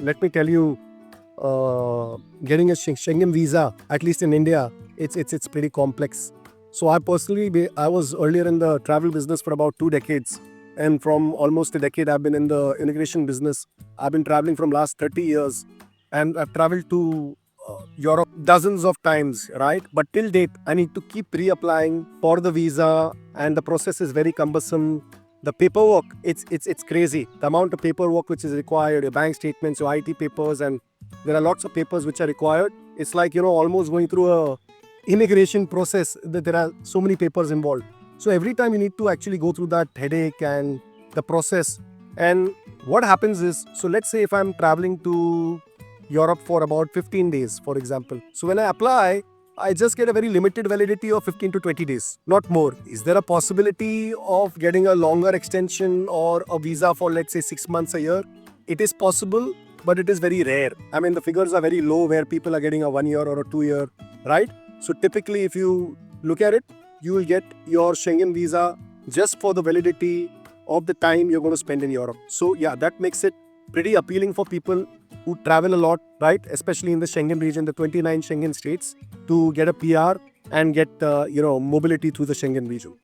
let me tell you, getting a Schengen visa, at least in India, it's pretty complex. So I personally, I was earlier in the travel business for about 2 decades, and from almost a decade, I've been in the immigration business. I've been traveling from last 30 years, and I've traveled to Europe dozens of times, right? But till date, I need to keep reapplying for the visa, and the process is very cumbersome. The paperwork, it's crazy. The amount of paperwork which is required, your bank statements, your IT papers, and there are lots of papers which are required. It's like, almost going through a immigration process, that there are so many papers involved. So every time you need to actually go through that headache and the process. And what happens is, so let's say if I'm traveling to Europe for about 15 days, for example. So when I apply, I just get a very limited validity of 15 to 20 days, not more. Is there a possibility of getting a longer extension or a visa for, let's say, 6 months, a year? It is possible, but it is very rare. I mean, the figures are very low where people are getting a 1 year or a 2 year, right? So typically, if you look at it, you will get your Schengen visa just for the validity of the time you're going to spend in Europe. So yeah, that makes it pretty appealing for people who travel a lot, right? Especially in the Schengen region, the 29 Schengen states, to get a PR and get mobility through the Schengen region.